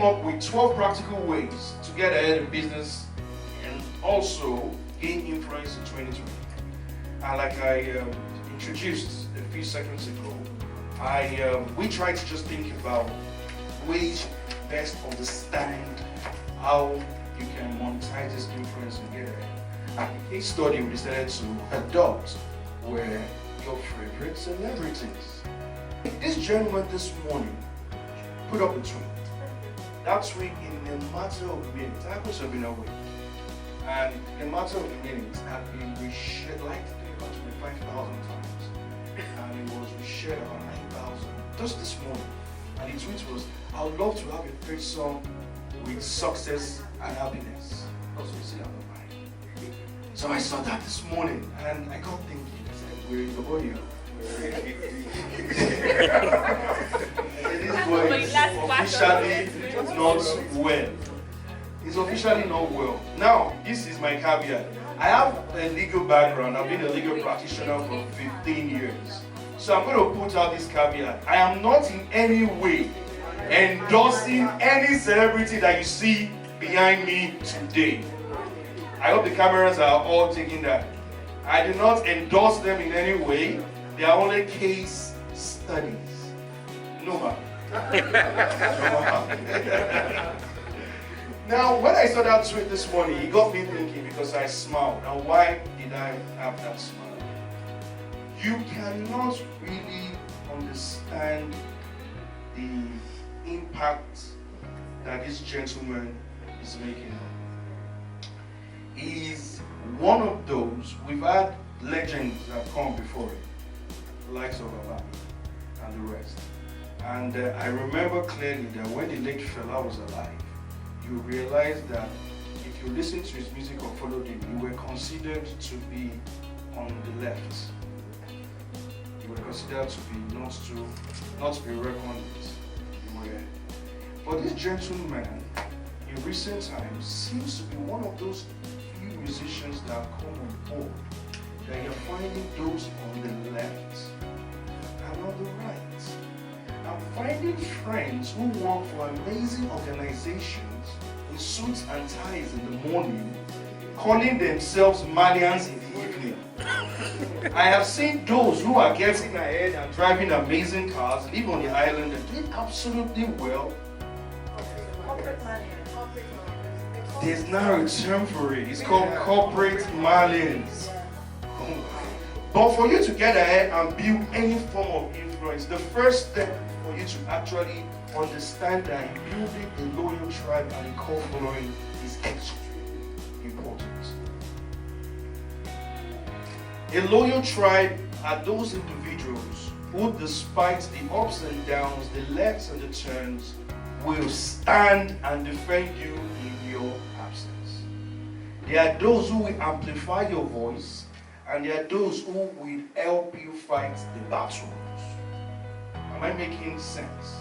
up with 12 practical ways to get ahead in business and also gain influence in 2020. And like I introduced a few seconds ago, we try to just think about ways best understand how you can monetize this influence and get ahead. And the case study we decided to adopt were your favorite celebrities. This gentleman this morning put up a tweet. That tweet in a matter of minutes, I happen to have been away. And in a matter of minutes, had been reshared like 325,000 times. And it was reshared about 9,000 just this morning. And the tweet was, I would love to have a third song with success and happiness. Also, you see that on mine. So I saw that this morning and I got thinking, I said, we're in the body. This boy is officially not well. He's officially not well. Now, this is my caveat. I have a legal background. I've been a legal practitioner for 15 years. So I'm going to put out this caveat. I am not in any way endorsing any celebrity that you see behind me today. I hope the cameras are all taking that. I do not endorse them in any way. They are only case studies. No harm. Now, when I saw that tweet this morning, it got me thinking because I smiled. Now, why did I have that smile? You cannot really understand the impact that this gentleman is making. He's one of those, we've had legends that have come before him, the likes of Alabi and the rest. And I remember clearly that when the late Fela was alive, you realize that if you listen to his music or followed him, you were considered to be on the left. You were considered to be not to be reckoned with. You were. But this gentleman, in recent times, seems to be one of those few musicians that have come on board. That you're finding those on the left and on the right. I'm finding friends who work for amazing organizations in suits and ties in the morning, calling themselves Malians in the evening. I have seen those who are getting ahead and driving amazing cars, live on the island and doing absolutely well. There's now a term for it. It's called corporate Malians. But for you to get ahead and build any form of influence, the first step for you to actually understand that building a loyal tribe and a cult following is extremely important. A loyal tribe are those individuals who, despite the ups and downs, the lefts and the turns, will stand and defend you in your absence. There are those who will amplify your voice, and there are those who will help you fight the battles. Am I making sense?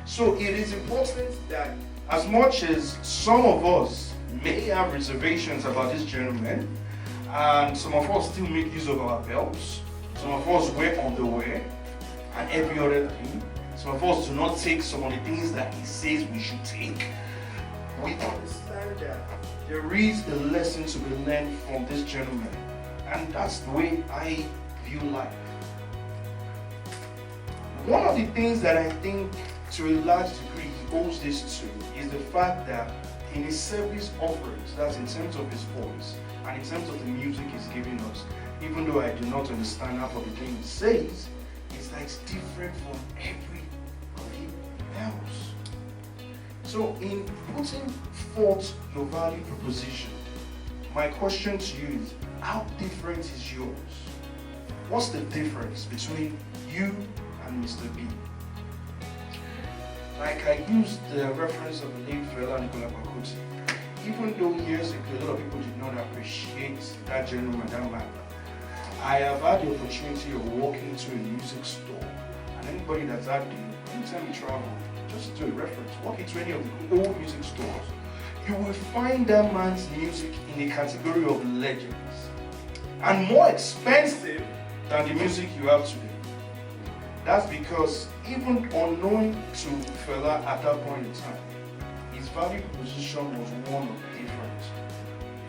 So it is important that as much as some of us may have reservations about this gentleman, and some of us still make use of our belts, some of us wear underwear and every other thing, some of us do not take some of the things that he says we should take, we understand that there is a lesson to be learned from this gentleman. And that's the way I view life. One of the things that I think to a large degree he owes this to is the fact that in his service offerings, that's in terms of his voice and in terms of the music he's giving us, even though I do not understand half of the things he says, it's like it's different from everybody else. So in putting forth your value proposition, my question to you is, how different is yours? What's the difference between you and Mr. B? Like I used the reference of the late Fela Nicola Bakuti. Even though years ago a lot of people did not appreciate that gentleman, that man, I have had the opportunity of walking into a music store, and anybody that's out there, anytime you travel, just do a reference, walk into any of the old music stores, you will find that man's music in the category of legends and more expensive than the music you have today. That's because even unknown to Fela at that point in time, value proposition was one of difference.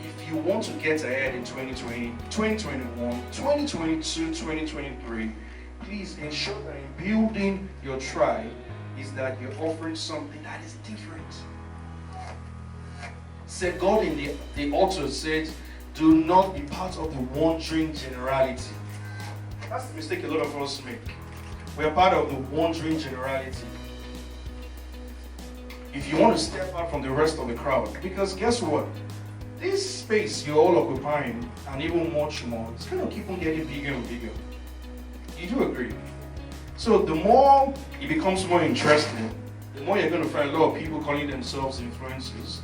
If you want to get ahead in 2020, 2021, 2022, 2023, please ensure that in building your tribe is that you're offering something that is different. Said God in the author says, do not be part of the wandering generality. That's the mistake a lot of us make. We are part of the wandering generality. If you want to step out from the rest of the crowd, because guess what? This space you're all occupying, and even much more, it's going to keep on getting bigger and bigger. You do agree? So the more it becomes more interesting, the more you're going to find a lot of people calling themselves influencers.